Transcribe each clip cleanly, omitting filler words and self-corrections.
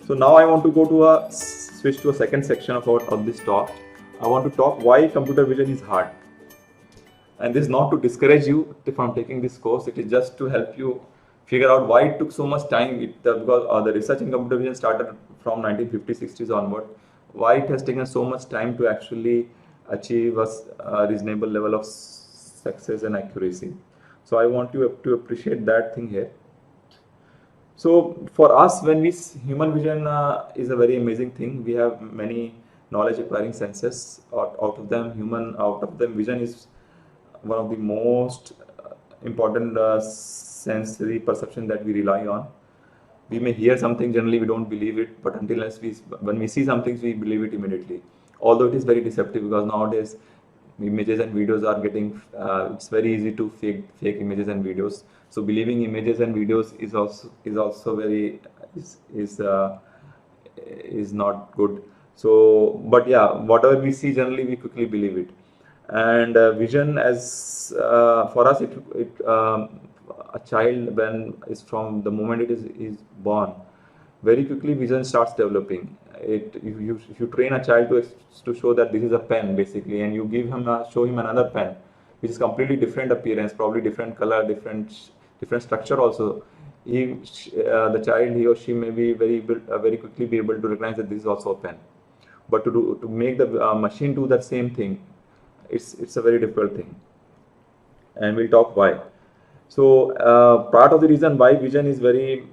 So now I want to go to a switch to a second section of this talk. I want to talk why computer vision is hard. And this is not to discourage you from taking this course. It is just to help you figure out why it took so much time. Because the research in computer vision started from 1950s, 60s onward. Why it has taken so much time to actually achieve a reasonable level of success and accuracy. So I want you to appreciate that thing here. So for us, human vision is a very amazing thing. We have many knowledge acquiring senses. Out of them, vision is one of the most important sensory perception that we rely on. We may hear something, generally we don't believe it, but when we see something, we believe it immediately. Although it is very deceptive, because nowadays images and videos are getting, it's very easy to fake images and videos. So believing images and videos is also very is not good. So, but yeah, whatever we see, generally we quickly believe it. And vision, as for us, a child, when is from the moment it is born, very quickly vision starts developing. If you train a child to show that this is a pen basically, and you show him another pen which is completely different appearance, probably different color, different structure also, the child, he or she may be very quickly be able to recognize that this is also a pen. But to make the machine do that same thing, it's a very difficult thing, and we'll talk why. So part of the reason why vision is very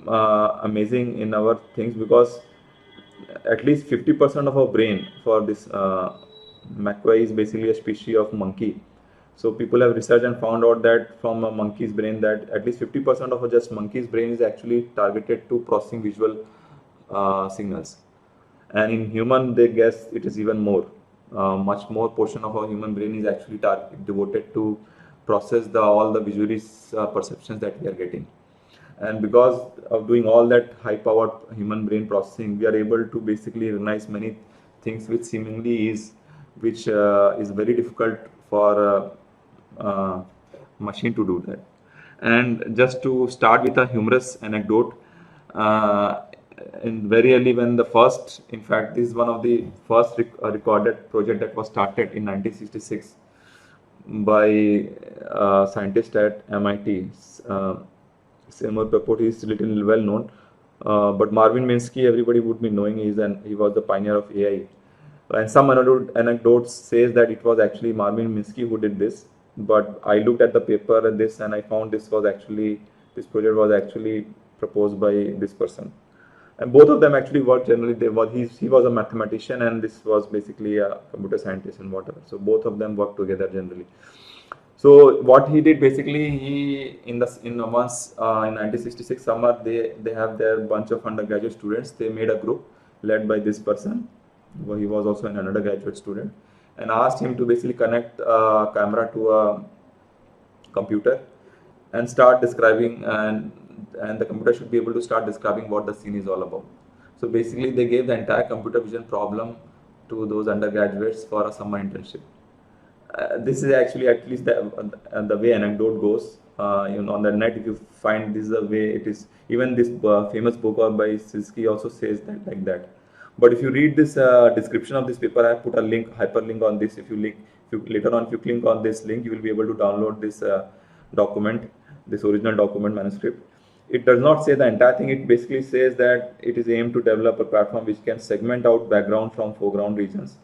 amazing in our things, because at least 50% of our brain for this macquarie is basically a species of monkey. So people have researched and found out that from a monkey's brain, that at least 50% of just monkey's brain is actually targeted to processing visual signals. And in human, they guess it is even more. Much more portion of our human brain is actually devoted to process all the visual perceptions that we are getting. And because of doing all that high-powered human brain processing, we are able to basically recognize many things which seemingly is very difficult for a machine to do that. And just to start with a humorous anecdote, in very early, when the first, in fact, this is one of the first recorded project that was started in 1966 by scientists at MIT. Seymour Papert is little well known, but Marvin Minsky, everybody would be knowing, he was the pioneer of AI. And some anecdotes says that it was actually Marvin Minsky who did this. But I looked at the paper and I found this project was actually proposed by this person. And both of them actually worked generally. He was a mathematician, and this was basically a computer scientist and whatever. So both of them worked together generally. So what he did basically, in 1966 summer, they have their bunch of undergraduate students. They made a group led by this person. He was also an undergraduate student, and asked him to basically connect a camera to a computer and start describing, and the computer should be able to start describing what the scene is all about. So basically they gave the entire computer vision problem to those undergraduates for a summer internship. This is actually, at least the way anecdote goes. On the net, if you find this is the way it is. Even this famous book by Silsky also says that like that. But if you read this description of this paper, I have put a hyperlink on this. Later on, if you click on this link, you will be able to download this document, this original document manuscript. It does not say the entire thing. It basically says that it is aimed to develop a platform which can segment out background from foreground regions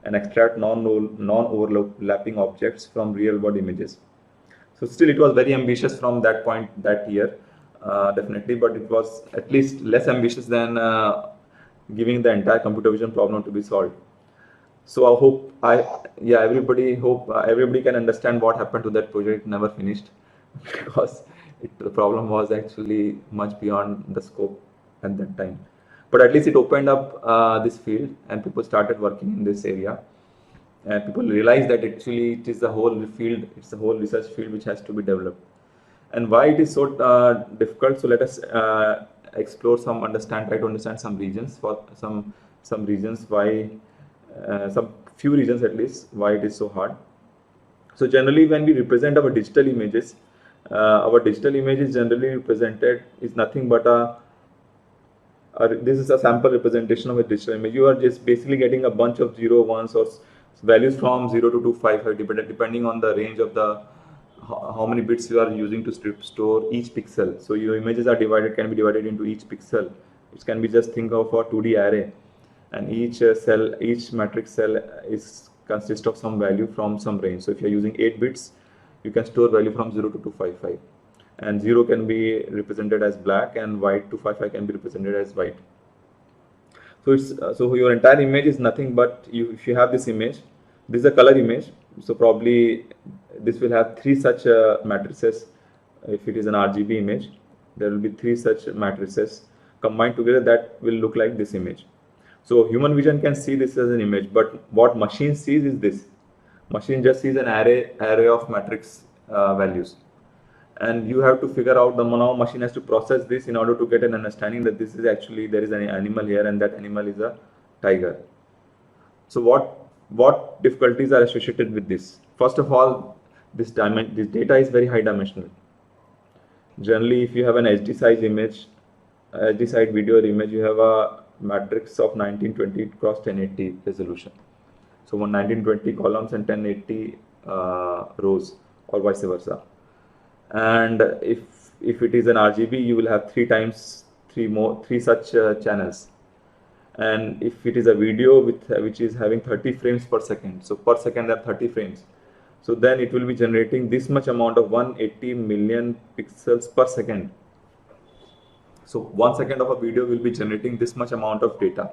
and extract non-overlapping objects from real-world images. So still, it was very ambitious from that point that year, definitely, but it was at least less ambitious than giving the entire computer vision problem to be solved. So everybody can understand what happened to that project. It never finished because the problem was actually much beyond the scope at that time. But at least it opened up this field, and people started working in this area. And people realized that actually it is a whole field, it's a whole research field which has to be developed. And why it is so difficult? So let us explore try to understand some reasons why, few reasons at least, why it is so hard. So generally, when we represent our digital images, generally represented is nothing but this is a sample representation of a digital image. You are just basically getting a bunch of 0, 1s or values from 0 to 255 depending on the range of the how many bits you are using to store each pixel. So your images are divided, can be divided into each pixel. It can be just think of a 2D array, and each cell, each matrix cell is consists of some value from some range. So if you are using 8 bits, you can store value from 0 to 255, and 0 can be represented as black and white, 255 can be represented as white. So it's so your entire image is nothing but if you have this image, this is a color image, so probably this will have 3 such matrices. If it is an RGB image, there will be 3 such matrices combined together that will look like this image. So human vision can see this as an image, but what machine sees is this. Machine just sees an array of matrix values, and you have to figure out the now machine has to process this in order to get an understanding that this is actually there is an animal here and that animal is a tiger. So what difficulties are associated with this? First of all, this data is very high dimensional. Generally, if you have an HD size image, HD size video or image, you have a matrix of 1920 cross 1080 resolution. So 1920 columns and 1080 rows, or vice versa. And if it is an RGB, you will have three such channels. And if it is a video which is having 30 frames per second, so per second there are 30 frames, so then it will be generating this much amount of 180 million pixels per second. So 1 second of a video will be generating this much amount of data.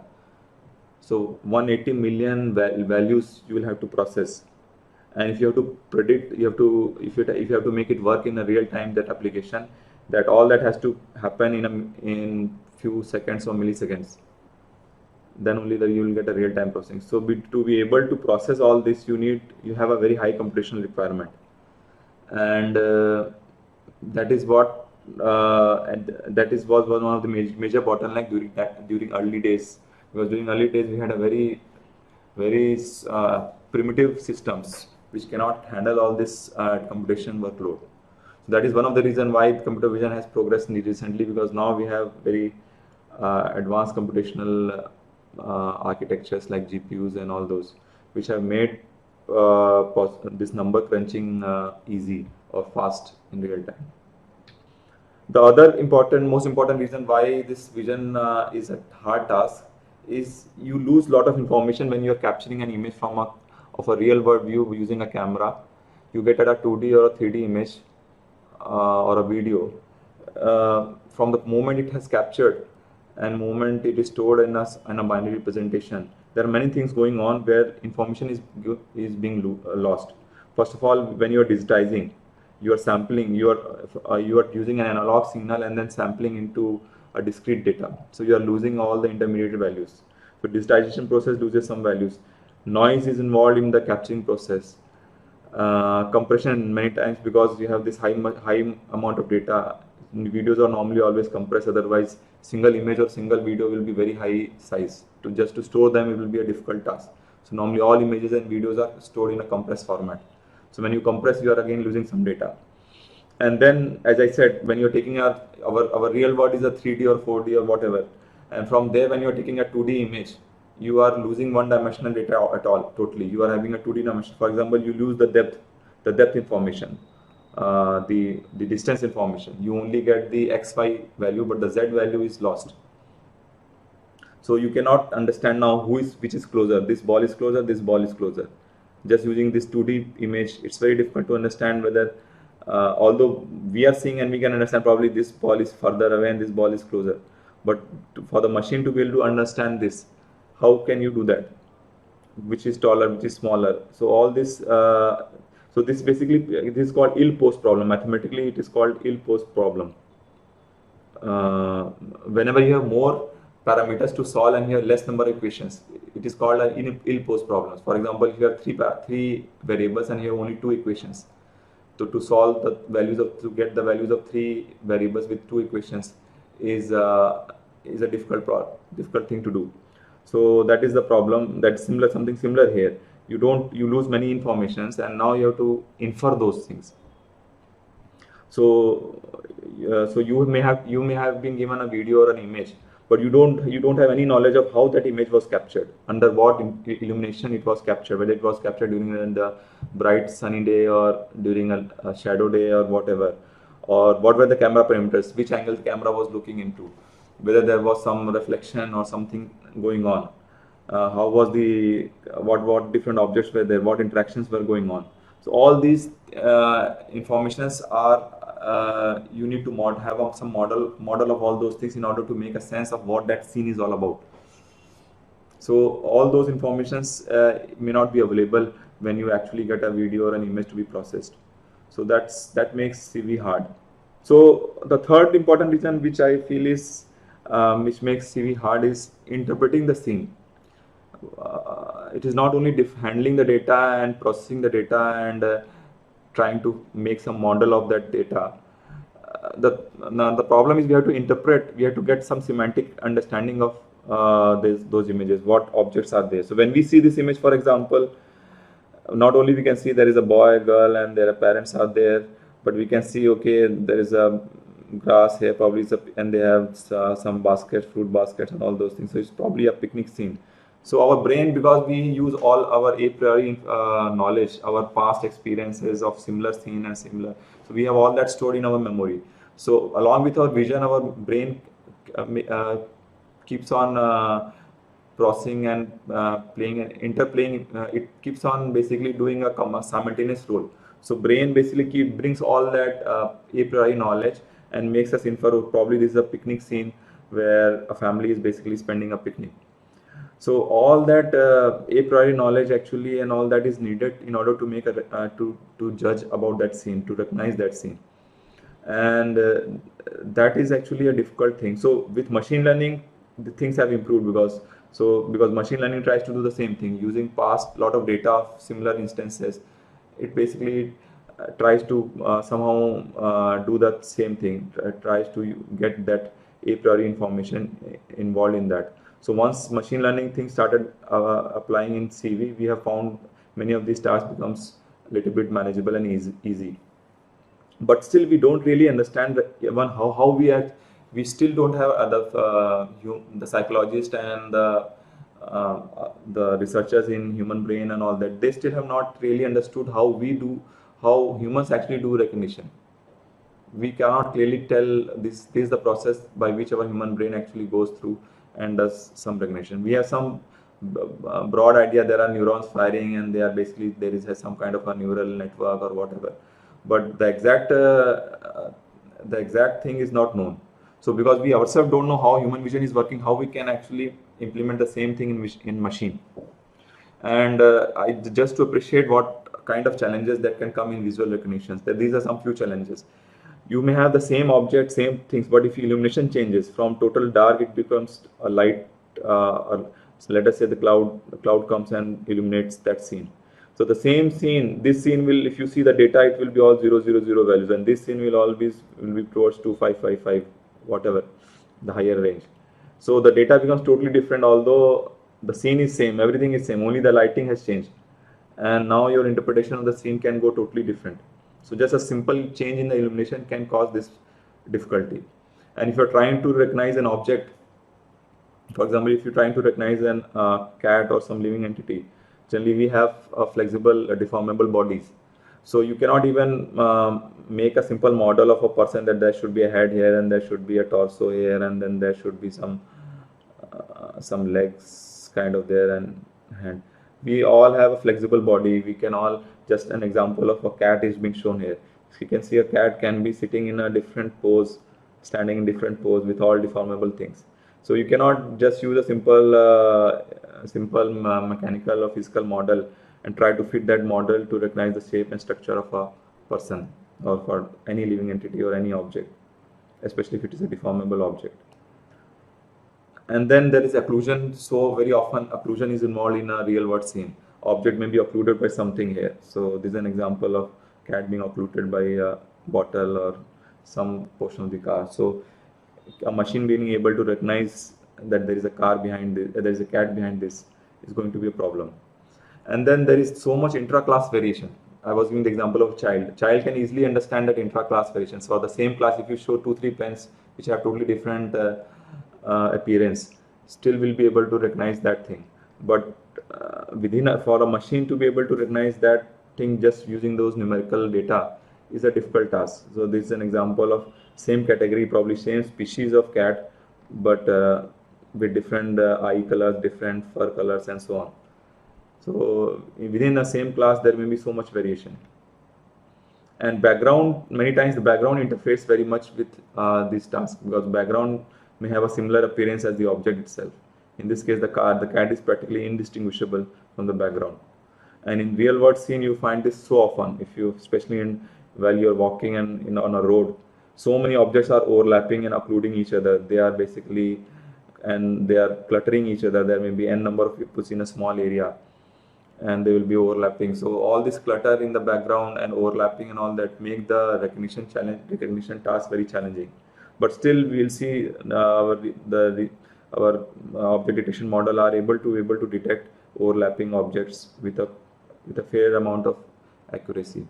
So 180 million values you will have to process, and if you have to predict, you have to if you have to make it work in a real time, that application, that all that has to happen in few seconds or milliseconds. Then only you will get a real time processing. So to be able to process all this, you have a very high computational requirement, and that is what was one of the major bottleneck during early days, because during early days we had a very primitive systems which cannot handle all this computation workload. So that is one of the reasons why computer vision has progressed recently, because now we have very advanced computational architectures like GPUs and all those, which have made this number crunching easy or fast in real time. The other most important reason why this vision is a hard task is you lose a lot of information when you are capturing an image of a real world view using a camera. You get at a 2D or a 3D image or a video. From the moment it has captured and moment it is stored in a binary representation, there are many things going on where information is being lost. First of all, when you are digitizing, you are sampling, you are using an analog signal and then sampling into a discrete data. So you are losing all the intermediate values. So digitization process loses some values. Noise is involved in the capturing process. Compression many times, because you have this high amount of data. Videos are normally always compressed, otherwise single image or single video will be very high size. Just to store them, it will be a difficult task. So normally all images and videos are stored in a compressed format. So when you compress, you are again losing some data. And then, as I said, when you're taking our real world is a 3D or 4D or whatever, and from there when you're taking a 2D image, you are losing one-dimensional data at all, totally. You are having a 2D dimension. For example, you lose the depth information, the distance information. You only get the XY value, but the Z value is lost. So you cannot understand now which is closer. This ball is closer, this ball is closer. Just using this 2D image, it's very difficult to understand whether, although we are seeing and we can understand probably this ball is further away and this ball is closer. But for the machine to be able to understand this, how can you do that? Which is taller, which is smaller? So all this, so this basically, this is called ill-posed problem. Mathematically, it is called ill-posed problem. Whenever you have more parameters to solve and you have less number of equations, it is called an ill-posed problems. For example, if you have three variables and you have only 2 equations, so to solve the values to get the values of 3 variables with 2 equations is a difficult thing to do. So that is the problem. That's something similar here. You lose many informations, and now you have to infer those things. So you may have been given a video or an image, but you don't have any knowledge of how that image was captured, under what illumination it was captured, whether it was captured during the bright sunny day or during a shadow day or whatever, or what were the camera parameters, which angle the camera was looking into, whether there was some reflection or something going on, how was the what different objects were there, what interactions were going on. So all these informations are you need to have some model of all those things in order to make a sense of what that scene is all about. So all those informations may not be available when you actually get a video or an image to be processed. So that makes CV hard. So the third important reason which I feel is which makes CV hard is interpreting the scene. It is not only handling the data and processing the data and trying to make some model of that data. The problem is we have to interpret, we have to get some semantic understanding of those images, what objects are there. So when we see this image, for example, not only we can see there is a boy, girl, and their parents are there, but we can see, okay, there is a grass here, probably, and they have some baskets, fruit baskets, and all those things. So it's probably a picnic scene. So our brain, because we use all our a priori knowledge, our past experiences of similar scene and similar, so we have all that stored in our memory. So along with our vision, our brain keeps on processing and playing and interplaying. It keeps on basically doing a simultaneous role. So brain basically brings all that a priori knowledge and makes us infer, oh, probably this is a picnic scene where a family is basically spending a picnic. So all that a priori knowledge actually and all that is needed in order to make to judge about that scene, to recognize that scene, and that is actually a difficult thing. So with machine learning, the things have improved because machine learning tries to do the same thing using past lot of data of similar instances. It basically tries to somehow do that same thing, tries to get that a priori information involved in that. So once machine learning things started applying in CV, we have found many of these tasks becomes a little bit manageable and easy. But still, we don't really understand even how we still don't have the psychologists and the researchers in human brain and all that. They still have not really understood how humans actually do recognition. We cannot clearly tell this is the process by which our human brain actually goes through and does some recognition. We have some broad idea, there are neurons firing and they are basically has some kind of a neural network or whatever, but the exact thing is not known. So because we ourselves don't know how human vision is working, how we can actually implement the same thing in machine. And just to appreciate what kind of challenges that can come in visual recognitions, that these are some few challenges. You may have the same object, same things, but if illumination changes from total dark, it becomes a light, or so let us say the cloud comes and illuminates that scene. So the same scene, this scene will, if you see the data, it will be all 0, 0, 0 values, and this scene will always be towards 2, 5, 5, 5, whatever, the higher range. So the data becomes totally different, although the scene is same, everything is same, only the lighting has changed. And now your interpretation of the scene can go totally different. So just a simple change in the illumination can cause this difficulty. And if you're trying to recognize an object, for example, if you're trying to recognize an cat or some living entity, generally we have flexible, deformable bodies. So you cannot even make a simple model of a person that there should be a head here and there should be a torso here and then there should be some legs kind of there and hand. We all have a flexible body. We can all, just an example of a cat is being shown here. So you can see a cat can be sitting in a different pose, standing in different pose with all deformable things. So you cannot just use a simple mechanical or physical model and try to fit that model to recognize the shape and structure of a person or for any living entity or any object, especially if it is a deformable object. And then there is occlusion. So very often occlusion is involved in a real world scene. Object may be occluded by something here. So this is an example of cat being occluded by a bottle or some portion of the car. So a machine being able to recognize that there is a car behind this, there is a cat behind this, is going to be a problem. And then there is so much intra-class variation. I was giving the example of child. Child can easily understand that intra-class variation. So the same class, if you show 2, 3 pens which have totally different appearance, still will be able to recognize that thing. But for a machine to be able to recognize that thing just using those numerical data is a difficult task. So this is an example of same category, probably same species of cat, but with different eye colors, different fur colors, and so on. So within the same class, there may be so much variation. And background, many times the background interferes very much with this task, because background may have a similar appearance as the object itself. In this case, the cat is practically indistinguishable from the background. And in real world scene, you find this so often, if you, especially while you're walking and on a road, so many objects are overlapping and occluding each other. They are basically, and they are cluttering each other. There may be n number of people in a small area, and they will be overlapping. So all this clutter in the background and overlapping and all that make the recognition task very challenging. But still, we'll see our object detection model are able to detect overlapping objects with a fair amount of accuracy.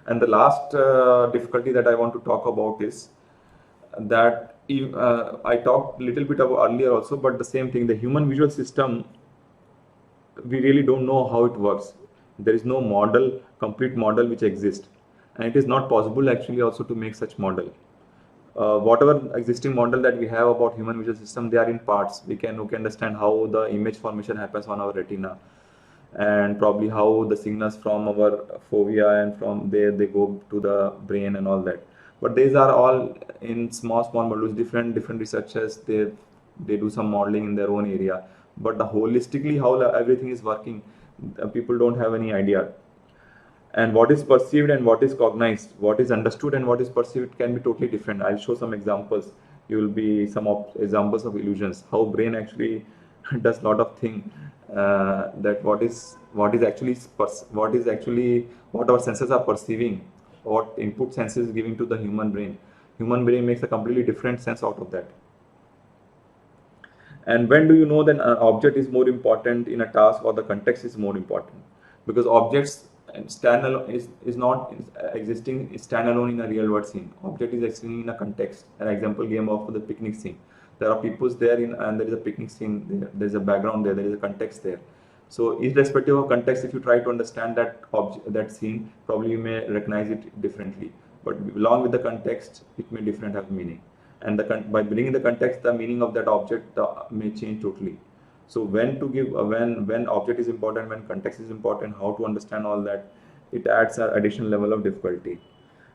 And the last difficulty that I want to talk about is that I talked a little bit about earlier also, but the same thing, the human visual system, we really don't know how it works. There is no complete model which exists, and it is not possible actually also to make such model. Whatever existing model that we have about human visual system, they are in parts. We can understand how the image formation happens on our retina, and probably how the signals from our fovea and from there they go to the brain and all that. But these are all in small modules. Different researchers, they do some modeling in their own area, but holistically how everything is working, people don't have any idea. And what is perceived and what is cognized, what is understood and what is perceived can be totally different. I'll show some examples. You will be some examples of illusions, how brain actually does lot of things, that what our senses are perceiving, what input senses is giving to the human brain. Human brain makes a completely different sense out of that. And when do you know that an object is more important in a task or the context is more important? Because objects standalone is not existing standalone in a real world scene. Object is existing in a context. An example game of the picnic scene. There are people there and there is a picnic scene. There is a background there. There is a context there. So irrespective of context, if you try to understand that scene, probably you may recognize it differently. But along with the context, it may different have meaning. And by bringing the context, the meaning of that object may change totally. So when to give when object is important, when context is important, how to understand all that, it adds an additional level of difficulty.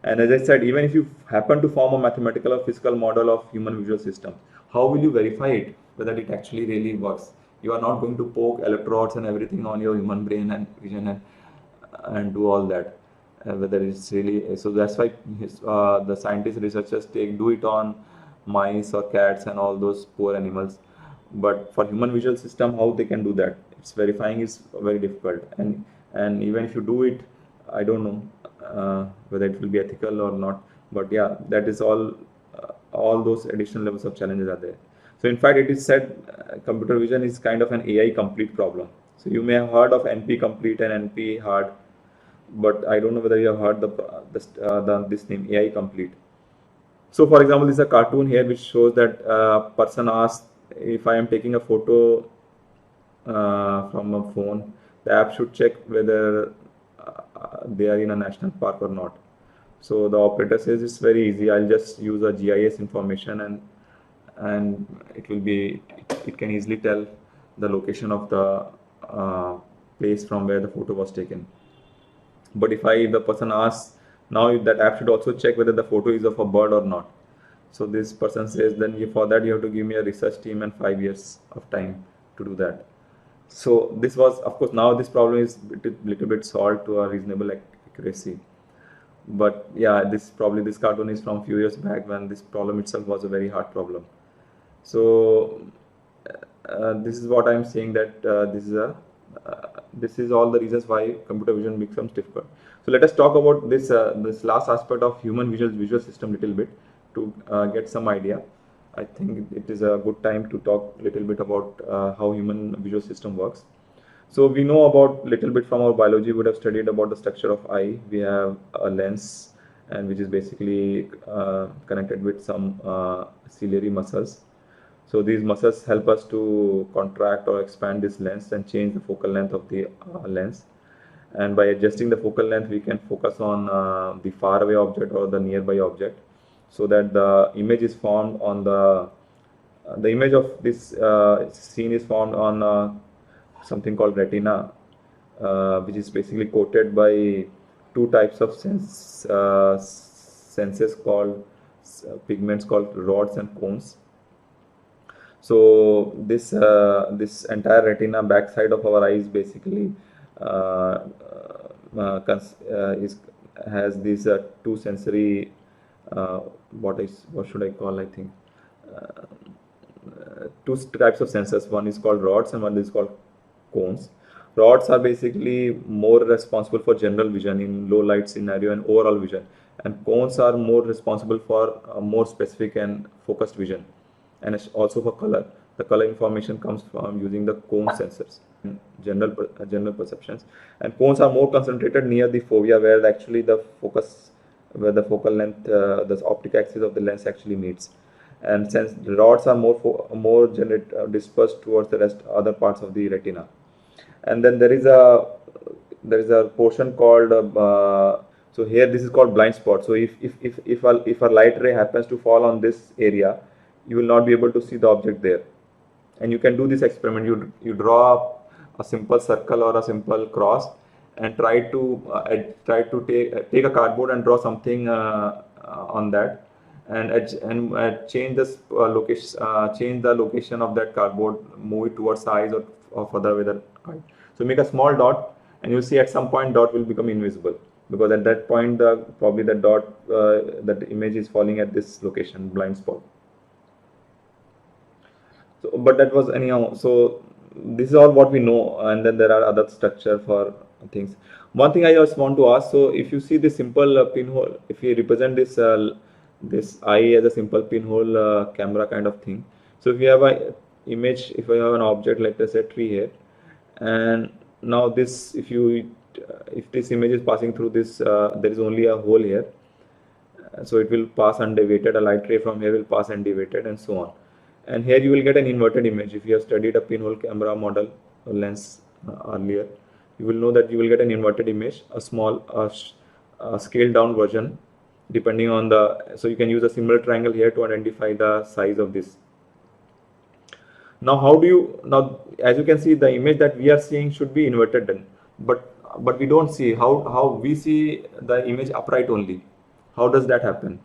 And as I said, even if you happen to form a mathematical or physical model of human visual system, how will you verify it whether it actually really works? You are not going to poke electrodes and everything on your human brain and vision and do all that. Whether it's really, so that's why the scientists, researchers do it on mice or cats and all those poor animals. But for human visual system, how they can do that? It's verifying is very difficult. And even if you do it, I don't know whether it will be ethical or not. But yeah, that is all those additional levels of challenges are there. So in fact, it is said computer vision is kind of an AI complete problem. So you may have heard of NP complete and NP hard, but I don't know whether you have heard this name AI complete. So for example, this is a cartoon here which shows that a person asks, if I am taking a photo from a phone, the app should check whether they are in a national park or not. So the operator says it's very easy. I'll just use a GIS information and it can easily tell the location of the place from where the photo was taken. But if the person asks, now that app should also check whether the photo is of a bird or not. So this person says, then for that you have to give me a research team and 5 years of time to do that. So this was, of course, now this problem is little bit solved to a reasonable accuracy. But yeah, this cartoon is from a few years back when this problem itself was a very hard problem. So this is what I'm saying, that this is all the reasons why computer vision becomes difficult. So let us talk about this last aspect of human visual system little bit to get some idea. I think it is a good time to talk a little bit about how human visual system works. So we know about little bit from our biology, we would have studied about the structure of eye. We have a lens and which is basically connected with some ciliary muscles. So these muscles help us to contract or expand this lens and change the focal length of the lens. And by adjusting the focal length, we can focus on the far away object or the nearby object, so that the image is formed on the image of this scene is formed on something called retina, which is basically coated by two types of senses called pigments called rods and cones. So this entire retina backside of our eyes basically uh, is has these two sensory what should I call, I think two types of sensors. One is called rods and one is called cones. Rods are basically more responsible for general vision in low light scenario and overall vision, and cones are more responsible for more specific and focused vision, and also for color. The color information comes from using the cone sensors, general perceptions. And cones are more concentrated near the fovea, where actually where the focal length, the optic axis of the lens actually meets. And since the rods are more dispersed towards the other parts of the retina. And then there is a portion called so here this is called blind spot. So if a light ray happens to fall on this area, you will not be able to see the object there. And you can do this experiment. You draw a simple circle or a simple cross and try to take a cardboard and draw something on that, and change this change the location of that cardboard, move it towards the eyes or further away the eye. So make a small dot, and you'll see at some point dot will become invisible, because at that point probably the dot that image is falling at this location, blind spot. So, but that was anyhow. So this is all what we know, and then there are other structure for things. One thing I just want to ask: so if you see this simple pinhole, if you represent this eye as a simple pinhole camera kind of thing. So if you have a image, if you have an object, let us say tree here, and now this, if this image is passing through this, there is only a hole here, so it will pass undeviated. A light ray from here will pass undeviated, and so on. And here you will get an inverted image. If you have studied a pinhole camera model or lens earlier, you will know that you will get an inverted image, a small scaled down version, depending on so you can use a similar triangle here to identify the size of this. Now as you can see, the image that we are seeing should be inverted then, but we don't see how we see the image upright only. How does that happen?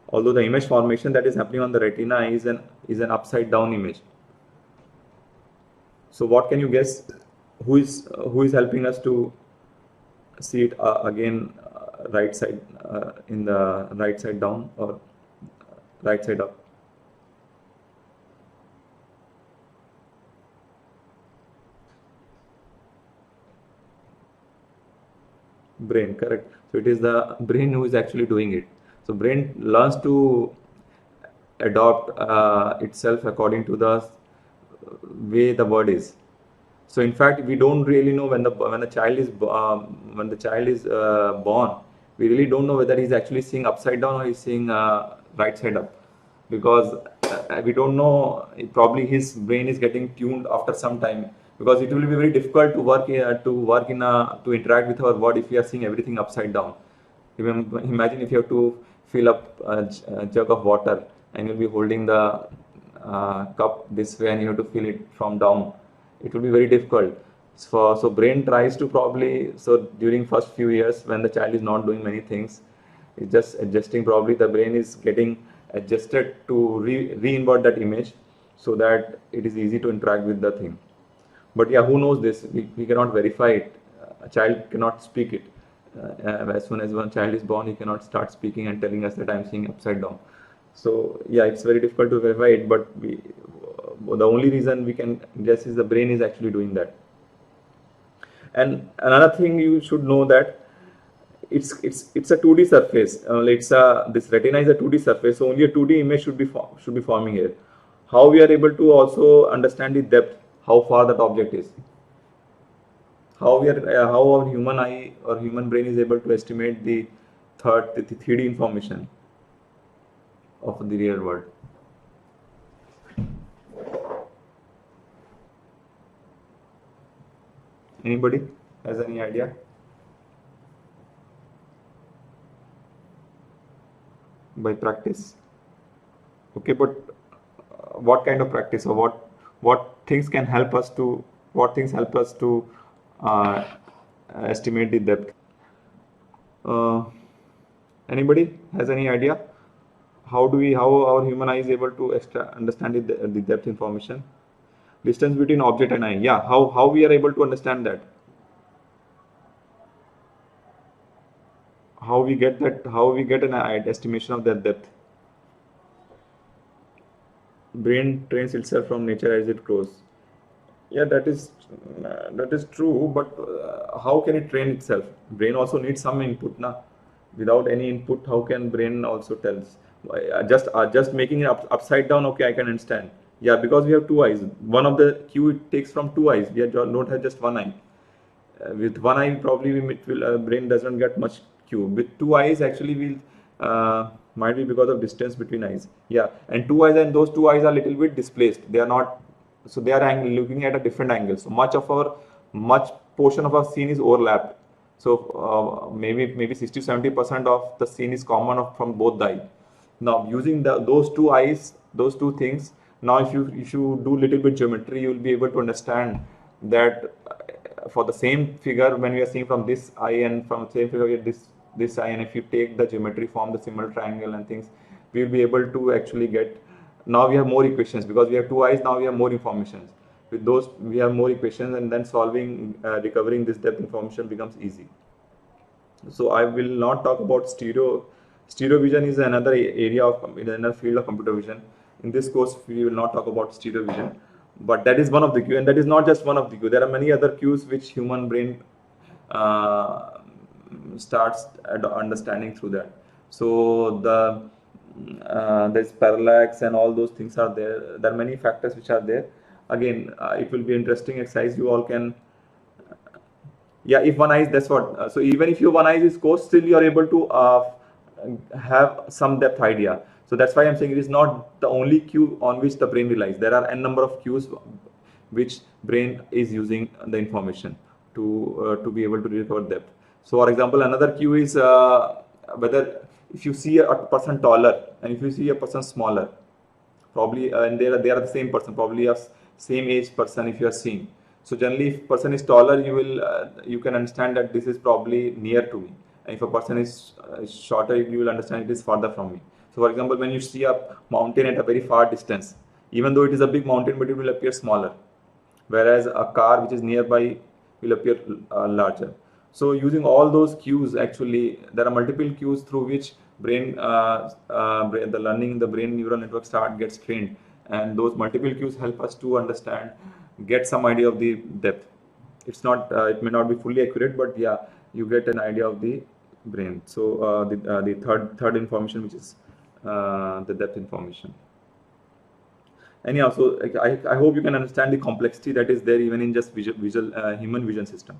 Although the image formation that is happening on the retina is an upside down image. So what can you guess? Who is helping us to see it again? Right side in the right side down or right side up? Brain, correct. So it is the brain who is actually doing it. So brain learns to adopt itself according to the way the word is. So in fact, we don't really know when the child is born. We really don't know whether he's actually seeing upside down or he's seeing right side up, because we don't know. Probably his brain is getting tuned after some time, because it will be very difficult to work to interact with our world if we are seeing everything upside down. Imagine if you have to fill up a jug of water and you'll be holding the cup this way and you have to fill it from down. It will be very difficult. So brain tries to during first few years when the child is not doing many things, it's just adjusting. Probably the brain is getting adjusted to re-invert that image so that it is easy to interact with the thing. But yeah, who knows this? We cannot verify it. A child cannot speak it. As soon as one child is born, he cannot start speaking and telling us that I'm seeing upside down. So yeah, it's very difficult to verify it, but the only reason we can guess is the brain is actually doing that. And another thing you should know that it's a 2D surface. This retina is a 2D surface, so only a 2D image should be forming here. How we are able to also understand the depth, how far that object is. How our human eye or human brain is able to estimate the third, the 3D information of the real world. Anybody has any idea? By practice. Okay, but what kind of practice, or what things can help us to, what things help us to uh, estimate the depth? Uh, Anybody has any idea? How our human eye is able to understand the depth information? Distance between object and eye. Yeah, how we are able to understand that? How we get that? How we get an estimation of that depth? Brain trains itself from nature as it grows. Yeah, that is true, but how can it train itself? Brain also needs some input, na? Without any input, how can brain also tells? Just making it upside down. Okay, I can understand. Yeah, because we have two eyes. One of the cue it takes from two eyes. We don't have just one eye. With one eye, probably brain doesn't get much cue. With two eyes, actually, will might be because of distance between eyes. Yeah, and two eyes, and those two eyes are little bit displaced. They are not, so they are looking at a different angle. So much portion of our scene is overlapped. So maybe 60-70% of the scene is common from both the eye. Now using those two eyes, those two things. Now if you do little bit geometry, you will be able to understand that for the same figure, when we are seeing from this eye and from same figure this eye, and if you take the geometry form, the similar triangle and things, we will be able to actually get. Now we have more equations because we have two eyes. Now we have more information. With those, we have more equations, and then recovering this depth information becomes easy. So I will not talk about stereo. Stereo vision is another area of another field of computer vision. In this course, we will not talk about stereo vision, but that is one of the Q, and that is not just one of the Q. There are many other Qs which human brain uh, starts understanding through that. So there's parallax and all those things are there. There are many factors which are there. Again, it will be interesting exercise. You all can. Yeah, if one eye is, that's what. So even if your one eye is closed, still you are able to have some depth idea. So that's why I'm saying it is not the only cue on which the brain relies. There are n number of cues which brain is using the information to be able to recover depth. So for example, another cue is whether if you see a person taller and if you see a person smaller, probably and they are the same person, probably a same age person if you are seeing. So generally, if person is taller, you can understand that this is probably near to me. And if a person is shorter, you will understand it is farther from me. So for example, when you see a mountain at a very far distance, even though it is a big mountain, but it will appear smaller, whereas a car which is nearby will appear larger. So using all those cues, actually there are multiple cues through which the learning in the brain neural network gets trained, and those multiple cues help us to understand, get some idea of the depth. It may not be fully accurate, but yeah, you get an idea of the brain. So the third information, which is the depth information. Anyhow, so I hope you can understand the complexity that is there even in just visual human vision system,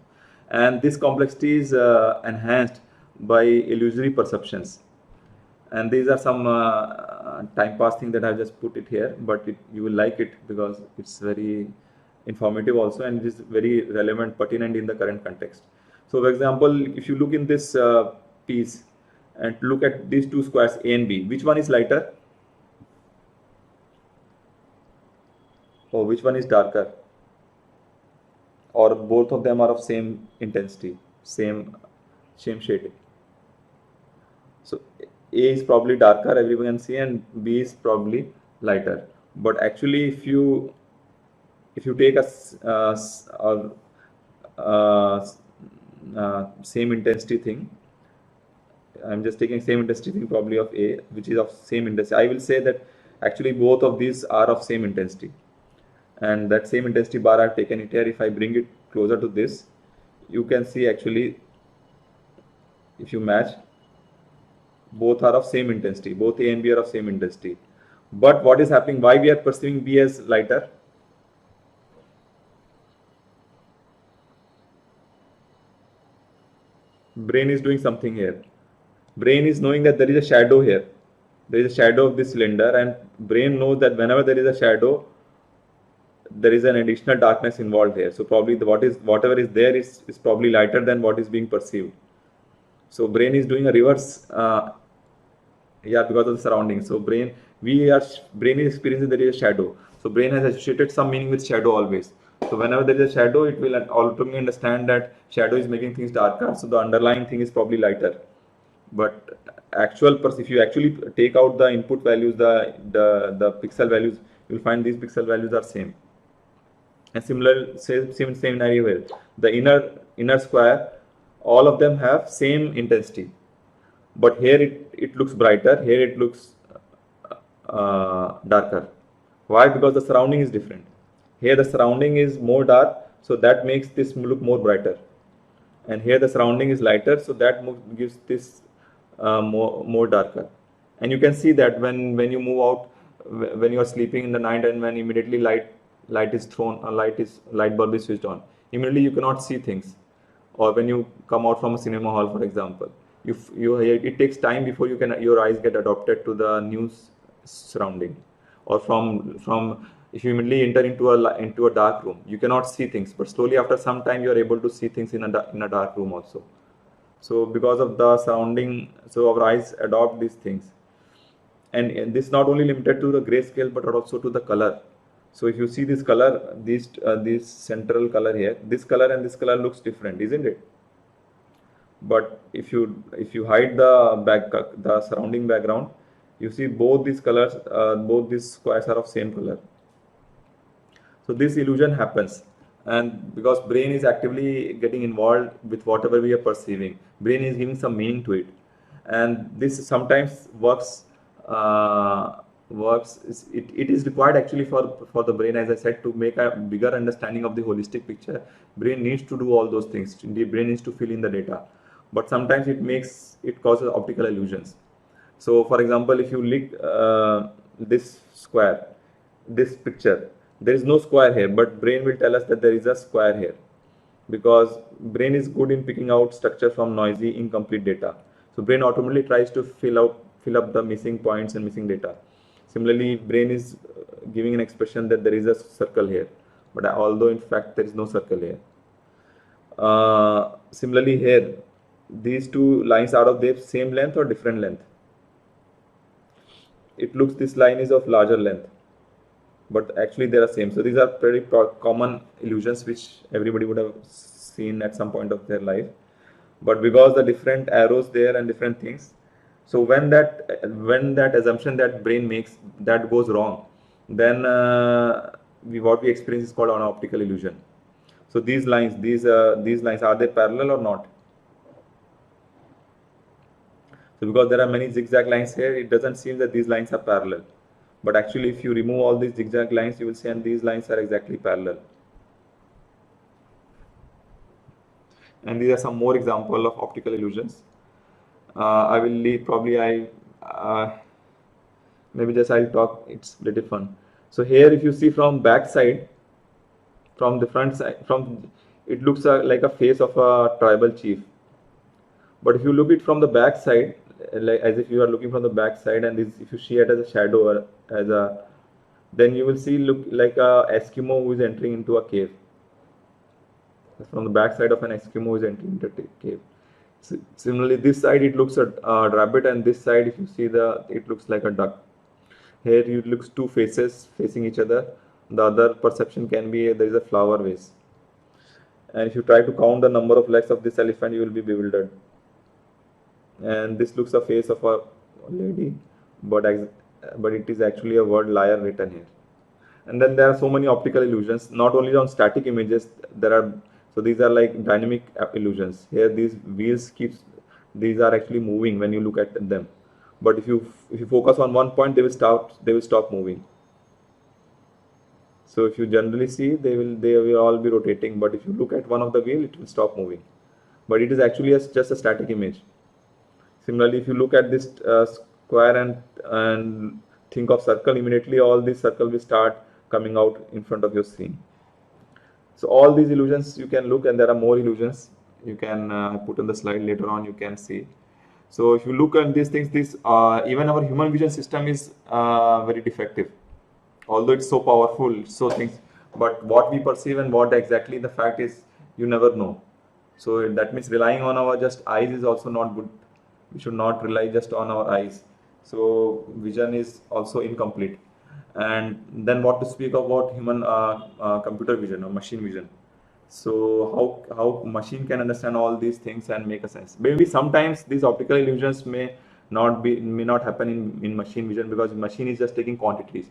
and this complexity is enhanced by illusory perceptions. And these are some time pass thing that I've just put it here, but you will like it because it's very informative also, and it is very relevant, pertinent in the current context. So for example, if you look in this piece and look at these two squares A and B, which one is lighter, or which one is darker, or both of them are of same intensity, same shading? So A is probably darker, everyone can see, and B is probably lighter. But actually, if you take same intensity thing, I'm just taking same intensity thing probably of A, which is of same intensity. I will say that actually both of these are of same intensity, and that same intensity bar I've taken it here. If I bring it closer to this, you can see actually, if you match, both are of same intensity. Both A and B are of same intensity. But what is happening? Why we are perceiving B as lighter? Brain is doing something here. Brain is knowing that there is a shadow here. There is a shadow of this cylinder, and brain knows that whenever there is a shadow, there is an additional darkness involved here. So probably whatever is there is probably lighter than what is being perceived. So brain is doing a reverse, yeah, because of the surroundings. So brain is experiencing there is a shadow. So brain has associated some meaning with shadow always. So whenever there is a shadow, it will automatically understand that shadow is making things darker. So the underlying thing is probably lighter. But if you actually take out the input values, the pixel values, you'll find these pixel values are same. And same scenario here. The inner square, all of them have same intensity, but here it looks brighter. Here it looks darker. Why? Because the surrounding is different. Here the surrounding is more dark, so that makes this look more brighter. And here the surrounding is lighter, so that gives this more darker. And you can see that when you move out, when you are sleeping in the night, and when immediately light is thrown, light bulb is switched on, immediately you cannot see things. Or when you come out from a cinema hall, for example, it takes time before your eyes get adopted to the new surrounding. Or from if you immediately enter into a dark room, you cannot see things, but slowly after some time you are able to see things in a dark room also. So because of the surrounding, so our eyes adopt these things. And this is not only limited to the grayscale, but also to the color. So if you see this color, this central color here, this color and this color looks different, isn't it? But if you hide the surrounding background, you see both these colors, both these squares are of same color. So this illusion happens, and because brain is actively getting involved with whatever we are perceiving, brain is giving some meaning to it, and this sometimes works. It is required actually for the brain, as I said, to make a bigger understanding of the holistic picture. Brain needs to do all those things. The brain needs to fill in the data, but sometimes it causes optical illusions. So for example, if you look this square, this picture, there is no square here, but brain will tell us that there is a square here, because brain is good in picking out structure from noisy, incomplete data. So brain automatically tries to fill up the missing points and missing data. Similarly, brain is giving an expression that there is a circle here, but although in fact there is no circle here. Similarly here, these two lines are of the same length or different length. It looks this line is of larger length, but actually they are same. So these are pretty common illusions which everybody would have seen at some point of their life. But because the different arrows there and different things, so when that assumption that brain makes that goes wrong, then what we experience is called an optical illusion. So these lines are they parallel or not? So because there are many zigzag lines here, it doesn't seem that these lines are parallel. But actually, if you remove all these zigzag lines, you will see, and these lines are exactly parallel. And these are some more examples of optical illusions. I will leave, probably maybe just I'll talk, it's little fun. So here, if you see from back side, from the front side, it looks like a face of a tribal chief. But if you look it from the back side, like as if you are looking from the back side, and if you see it as a shadow or then you will look like a Eskimo who is entering into a cave. From the back side of an Eskimo who is entering into a cave. Similarly, this side it looks a rabbit, and this side, if you see it looks like a duck. Here it looks two faces facing each other. The other perception can be there is a flower vase. And if you try to count the number of legs of this elephant, you will be bewildered. And this looks a face of a lady, but it is actually a word liar written here. And then there are so many optical illusions, not only on static images. So these are like dynamic illusions. Here these wheels these are actually moving when you look at them. But if you focus on one point, they will stop moving. So if you generally see, they will all be rotating. But if you look at one of the wheel, it will stop moving. But it is actually just a static image. Similarly, if you look at this square and think of circle, immediately all these circle will start coming out in front of your screen. So all these illusions you can look, and there are more illusions you can put on the slide later on. You can see. So if you look at these things, even our human vision system is very defective. Although it's so powerful, so things, but what we perceive and what exactly the fact is, you never know. So that means relying on our just eyes is also not good. We should not rely just on our eyes. So vision is also incomplete. And then what to speak about human computer vision or machine vision. So how machine can understand all these things and make a sense. Maybe sometimes these optical illusions may not happen in machine vision, because machine is just taking quantities.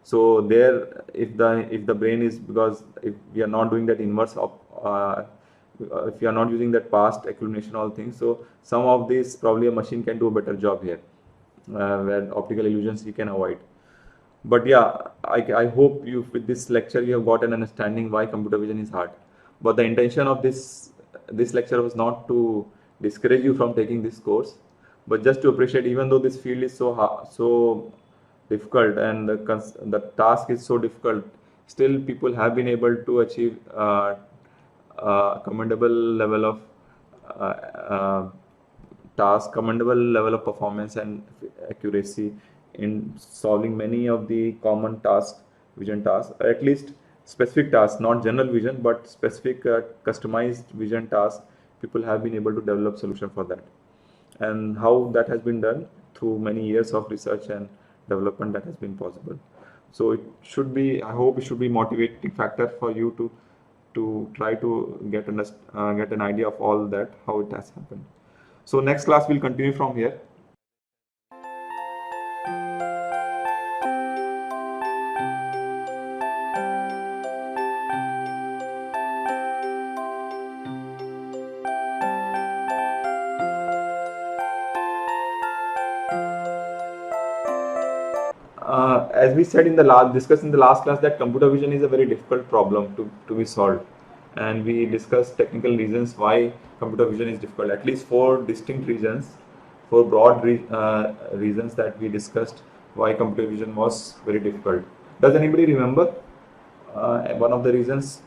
So there, if the brain is, because if we are not doing that inverse of if you are not using that past accumulation, all things, so some of these probably a machine can do a better job here, where optical illusions you can avoid. But yeah, I hope you, with this lecture, you have got an understanding why computer vision is hard. But the intention of this lecture was not to discourage you from taking this course, but just to appreciate, even though this field is so hard, so difficult, and the task is so difficult, still people have been able to achieve commendable level of uh, uh, commendable level of performance and accuracy in solving many of the common tasks, vision tasks, or at least specific tasks, not general vision, but specific customized vision tasks. People have been able to develop solution for that. And how that has been done? Through many years of research and development, that has been possible. So it should be, I hope it should be motivating factor for you to try to get an idea of all that, how it has happened. So next class will continue from here. As we said in the discussed in the last class, that computer vision is a very difficult problem to be solved, and we discussed technical reasons why computer vision is difficult. At least four distinct reasons, four broad reasons that we discussed why computer vision was very difficult. Does anybody remember one of the reasons?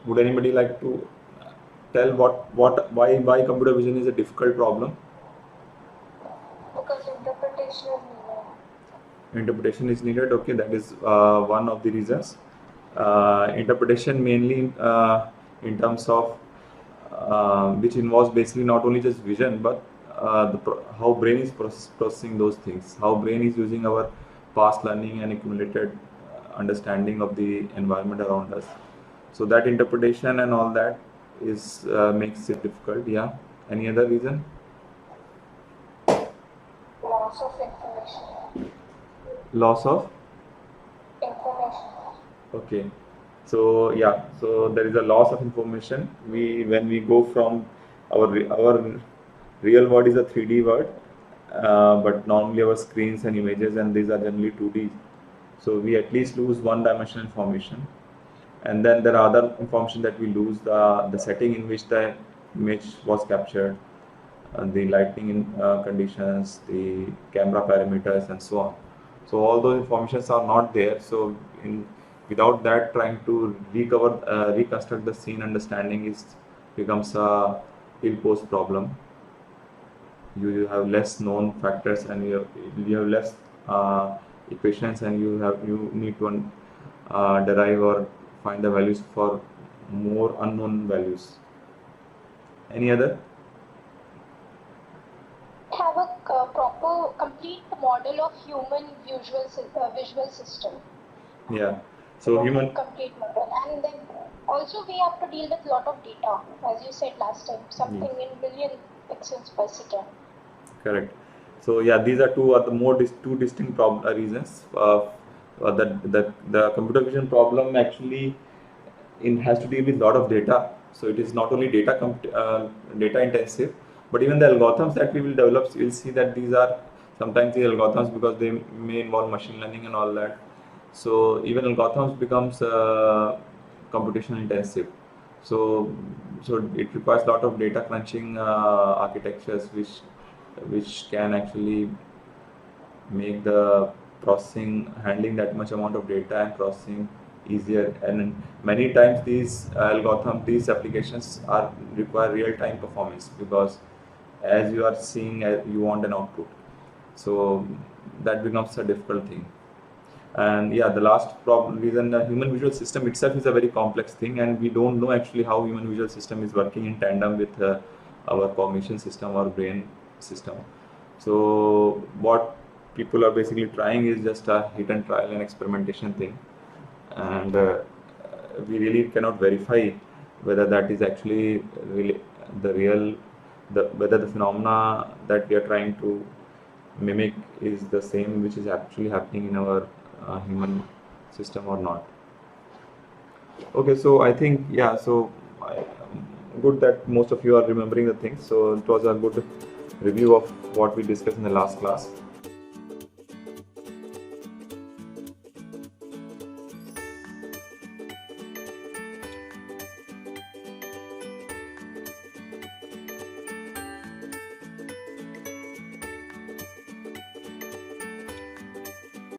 Would anybody like to tell why computer vision is a difficult problem? Because interpretation is needed. Interpretation is needed. Okay, that is one of the reasons. Interpretation mainly in terms of which involves basically not only just vision, but how brain is processing those things, how brain is using our past learning and accumulated understanding of the environment around us. So that interpretation and all that is makes it difficult. Yeah. Any other reason? Loss of information. Loss of Information. Okay. So yeah, so there is a loss of information. When we go from our real world is a 3D word, but normally our screens and images and these are generally 2D. So we at least lose one-dimensional information, and then there are other information that we lose, the setting in which the image was captured, the lighting conditions, the camera parameters, and so on. So all those informations are not there. So without that, trying to reconstruct the scene understanding becomes a ill-posed problem. You have less known factors, and you have less equations, and you need to derive or find the values for more unknown values. Any other? Have a proper, complete model of human visual system. Yeah. So human. Complete model, and then also we have to deal with lot of data, as you said last time, something in billion pixels per second. Correct. So yeah, these are two distinct reasons. The computer vision problem actually has to deal with a lot of data. So it is not only data intensive, but even the algorithms that we will develop, you'll see that these are sometimes the algorithms, because they may involve machine learning and all that. So even algorithms becomes computation intensive. So it requires a lot of data crunching architectures, which can actually make the processing, handling that much amount of data and processing easier. And many times these these applications require real-time performance, because as you are seeing, you want an output. So that becomes a difficult thing. And yeah, the last problem reason, the human visual system itself is a very complex thing, and we don't know actually how human visual system is working in tandem with our cognition system or brain system. So what people are basically trying is just a hit and trial and experimentation thing, and we really cannot verify whether that is actually really the real, whether the phenomena that we are trying to mimic is the same which is actually happening in our human system or not. Okay, so I think, yeah, so good that most of you are remembering the things. So it was a good review of what we discussed in the last class.